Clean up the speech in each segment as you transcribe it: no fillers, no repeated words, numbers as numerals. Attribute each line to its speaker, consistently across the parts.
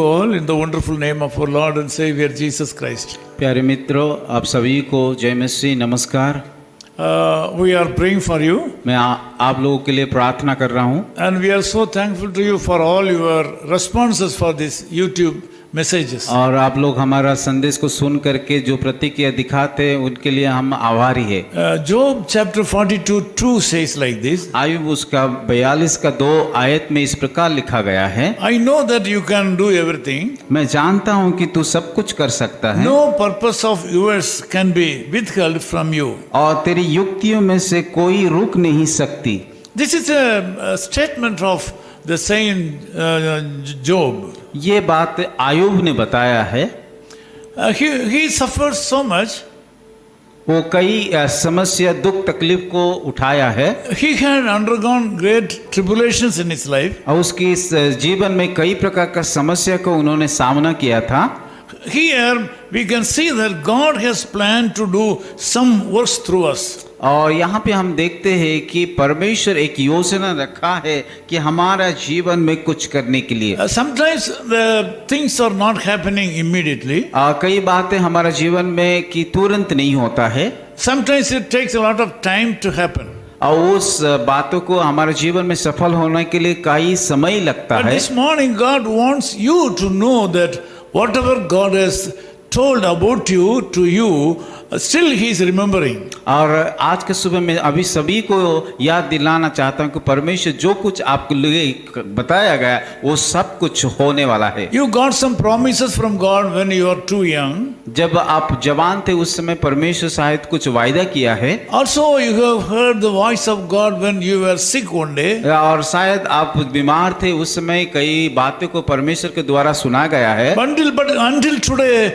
Speaker 1: All in the wonderful name of our Lord and Savior Jesus Christ.
Speaker 2: प्यारे मित्रों, आप सभी को जय मसीह नमस्कार।
Speaker 1: We are praying for you
Speaker 2: मैं आप लोगों के लिए प्रार्थना कर रहा हूँ
Speaker 1: and we are so thankful to you for all your responses for this YouTube messages.
Speaker 2: और आप लोग हमारा संदेश को सुन करके जो प्रतिक्रिया दिखाते हैं उनके लिए हम आभारी है।
Speaker 1: Job chapter 42:2 says like this.
Speaker 2: Ayub उसका 42 का 2 आयत में इस प्रकार लिखा गया है,
Speaker 1: I know that you can do everything.
Speaker 2: मैं जानता हूँ कि तू सब कुछ कर सकता है
Speaker 1: No purpose of yours can be withheld from you.
Speaker 2: और तेरी युक्तियों में से कोई रुक नहीं सकती।
Speaker 1: This is a statement of the saint Job.
Speaker 2: ये बात आयुब ने बताया है।
Speaker 1: He suffered so much.
Speaker 2: वो कई समस्या दुख तकलीफ को उठाया है।
Speaker 1: He had undergone great tribulations in his life.
Speaker 2: और उसकी इस जीवन में कई प्रकार का समस्या को उन्होंने सामना किया था।
Speaker 1: Here we can see that God has planned to do some works through us.
Speaker 2: और यहाँ पे हम देखते हैं कि परमेश्वर एक योजना रखा है कि हमारा जीवन में कुछ करने के लिए।
Speaker 1: Sometimes the things are not happening immediately.
Speaker 2: कई बातें हमारा जीवन में कि तुरंत नहीं होता है।
Speaker 1: Sometimes it takes a lot of time to happen.
Speaker 2: और उस बातों को हमारे जीवन में सफल होने के लिए कई समय लगता
Speaker 1: But
Speaker 2: है।
Speaker 1: this morning God wants you to know that whatever God has told about you to you, still He is remembering.
Speaker 2: और आज के सुबह में अभी सभी को याद दिलाना चाहता हूँ कि परमेश्वर जो कुछ आपको लिए बताया गया वो सब कुछ होने वाला है।
Speaker 1: You got some promises from God when you are too young.
Speaker 2: जब आप जवान थे उस समय परमेश्वर शायद कुछ वायदा किया है।
Speaker 1: Also you have heard the voice of God when you were sick one day.
Speaker 2: और शायद आप बीमार थे उस समय कई बातों को परमेश्वर के द्वारा सुना गया है।
Speaker 1: But until today,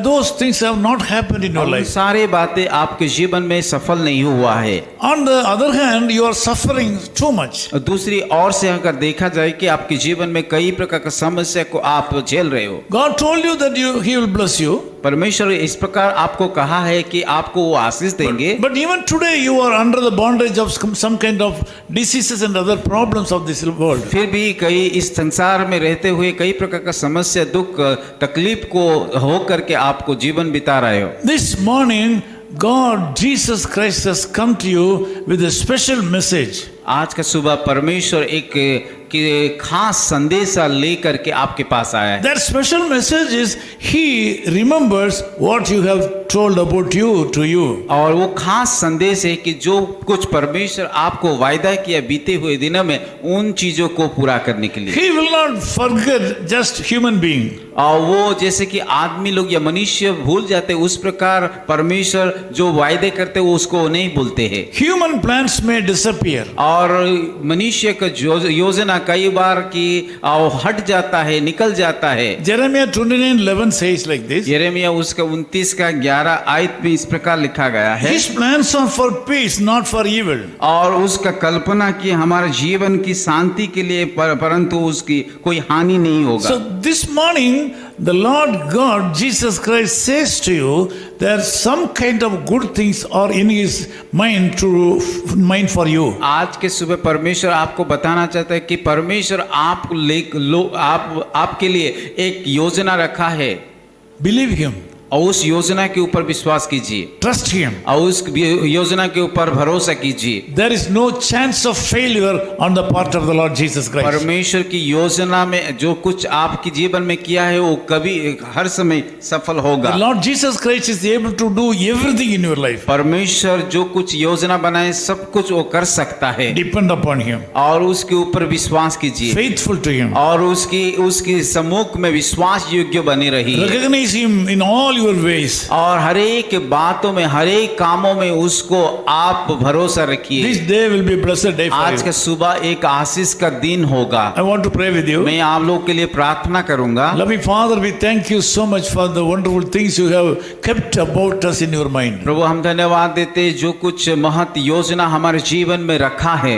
Speaker 1: those things have not happened in your life.
Speaker 2: सारी बातें आपके जीवन में सफल नहीं हुआ है।
Speaker 1: On the other hand, you are suffering too much.
Speaker 2: दूसरी ओर से अगर देखा जाए कि आपके जीवन में कई प्रकार की समस्या को आप झेल रहे हो।
Speaker 1: God told you that He will bless you.
Speaker 2: परमेश्वर इस प्रकार आपको कहा है कि आपको वो आशीष देंगे।
Speaker 1: But even today you are under the bondage of some kind of diseases and other problems of this world.
Speaker 2: फिर भी कई इस संसार में रहते हुए कई प्रकार का समस्या दुख तकलीफ को हो करके आपको जीवन बिता रहे हो।
Speaker 1: This morning God, Jesus Christ has come to you with a special message.
Speaker 2: आज का सुबह परमेश्वर एक खास संदेशा लेकर के आपके पास आया है।
Speaker 1: That special message is He remembers what you have told about you to you.
Speaker 2: और वो खास संदेश है कि जो कुछ परमेश्वर आपको वायदा किया बीते हुए दिनों में उन चीजों को पूरा करने के लिए।
Speaker 1: He will not forget just human being.
Speaker 2: और वो जैसे कि आदमी लोग या मनुष्य भूल जाते उस प्रकार परमेश्वर जो वायदे करते वो उसको नहीं भूलते हैं।
Speaker 1: Human plans may disappear.
Speaker 2: और मनुष्य का योजना कई बार की हट जाता है निकल जाता है।
Speaker 1: Jeremiah 29:11 says like this.
Speaker 2: यिर्मयाह उसका 29 का 11 आयत में इस प्रकार लिखा गया है।
Speaker 1: His plans are for peace, not for evil.
Speaker 2: और उसका कल्पना की हमारे जीवन की शांति के लिए परंतु उसकी कोई हानि नहीं होगा।
Speaker 1: So this morning the Lord God Jesus Christ says to you that some kind of good things are in His mind for you.
Speaker 2: आज के सुबह परमेश्वर आपको बताना चाहता है कि परमेश्वर आपके लिए एक योजना रखा है।
Speaker 1: Believe Him.
Speaker 2: और उस योजना के ऊपर विश्वास कीजिए।
Speaker 1: Trust Him.
Speaker 2: और उस योजना के ऊपर भरोसा कीजिए।
Speaker 1: There is no chance of failure on the part of the Lord Jesus Christ.
Speaker 2: परमेश्वर की योजना में जो कुछ आपके जीवन में किया है वो कभी हर समय सफल होगा।
Speaker 1: The Lord Jesus Christ is able to do everything in your life.
Speaker 2: परमेश्वर जो कुछ योजना बनाए सब कुछ वो कर सकता है।
Speaker 1: Depend upon Him.
Speaker 2: और उसके ऊपर विश्वास कीजिए।
Speaker 1: Faithful to Him.
Speaker 2: और उसकी सम्मुख में विश्वास योग्य बने रहिए।
Speaker 1: Recognize Him in all your ways.
Speaker 2: और हर एक बातों में हर एक कामों में उसको आप भरोसा रखिए।
Speaker 1: This day will be a blessed day for
Speaker 2: आज
Speaker 1: you.
Speaker 2: का सुबह एक आशीष का दिन होगा।
Speaker 1: I want to pray with you.
Speaker 2: मैं आप लोगों के लिए प्रार्थना करूंगा।
Speaker 1: Loving Father, we thank you so much for the wonderful things you have kept about us in your mind.
Speaker 2: प्रभु हम धन्यवाद देते जो कुछ महत योजना हमारे जीवन में रखा है।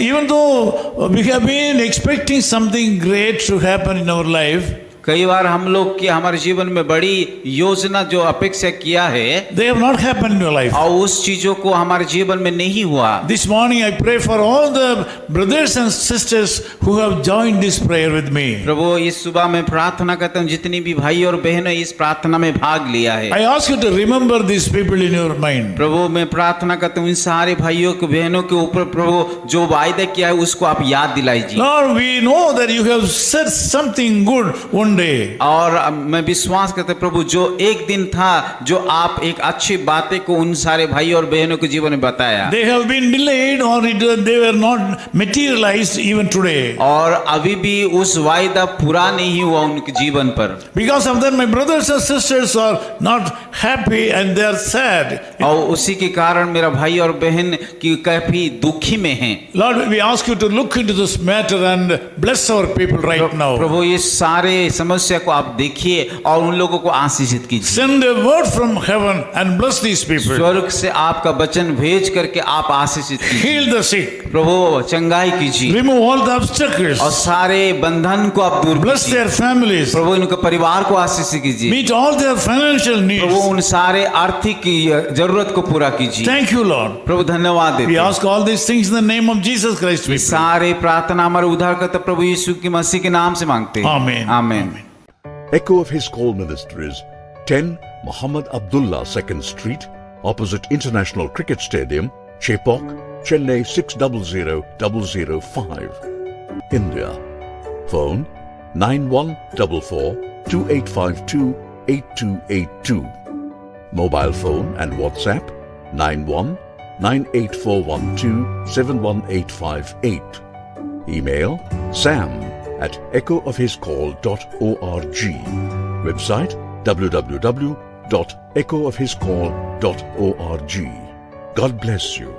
Speaker 1: Even though we have been expecting something great to happen in our life,
Speaker 2: कई बार हम लोग की हमारे जीवन में बड़ी योजना जो अपेक्षा किया है
Speaker 1: they have not happened in your life.
Speaker 2: और उस चीजों को हमारे जीवन में नहीं हुआ।
Speaker 1: This morning I pray for all the brothers and sisters who have joined this prayer with me.
Speaker 2: प्रभु इस सुबह में प्रार्थना करता हूँ जितनी भी भाई और बहनें इस प्रार्थना में भाग लिया है,
Speaker 1: I ask you to remember these people in your mind.
Speaker 2: प्रभु मैं प्रार्थना करता हूँ इन सारे भाइयों को बहनों के ऊपर प्रभु जो वायदा किया है उसको आप याद दिलाइए।
Speaker 1: Lord, we know that you have said something good one day.
Speaker 2: और मैं विश्वास करता हूँ प्रभु जो एक दिन था जो आप एक अच्छी बातें को उन सारे भाई और बहनों के जीवन में बताया,
Speaker 1: They have been delayed or they were not materialized even today.
Speaker 2: और अभी भी उस वायदा पूरा नहीं हुआ उनके जीवन पर।
Speaker 1: Because of that, my brothers and sisters are not happy and they are sad.
Speaker 2: और उसी के कारण मेरा भाई और बहन की काफी दुखी में हैं।
Speaker 1: Lord, we ask you to look into this matter and bless our people right now.
Speaker 2: प्रभु ये सारे समस्या को आप देखिए और उन लोगों को आशीषित कीजिए।
Speaker 1: Send a word from heaven and bless these people.
Speaker 2: स्वर्ग से आपका वचन भेज करके आप आशीषित कीजिए।
Speaker 1: Heal the sick.
Speaker 2: प्रभु चंगाई कीजिए
Speaker 1: Remove all the obstacles.
Speaker 2: और सारे बंधन को आप दूर
Speaker 1: Bless
Speaker 2: कीजिए।
Speaker 1: their families.
Speaker 2: प्रभु उनके परिवार को आशीषित कीजिए।
Speaker 1: Meet all their financial
Speaker 2: Prabhu
Speaker 1: needs.
Speaker 2: उन सारे आर्थिक जरूरत को पूरा कीजिए।
Speaker 1: Thank you, Lord.
Speaker 2: प्रभु धन्यवाद
Speaker 1: We
Speaker 2: देते हैं।
Speaker 1: ask all these things in the name of Jesus Christ.
Speaker 2: ये
Speaker 1: We pray.
Speaker 2: सारे प्रार्थना हमारे उद्धारकर्ता प्रभु यीशु की मसीह के नाम से मांगते हैं।
Speaker 1: Amen.
Speaker 2: आमीन।
Speaker 3: Echo of His Call Ministries, 10 Muhammad Abdullah 2nd Street, opposite International Cricket Stadium, Chepauk, Chennai 600005, India. Phone 9144-2852-8282. Mobile phone and WhatsApp 91-98412-71858. Email sam@echoofhiscall.org. Website www.echoofhiscall.org. God bless you.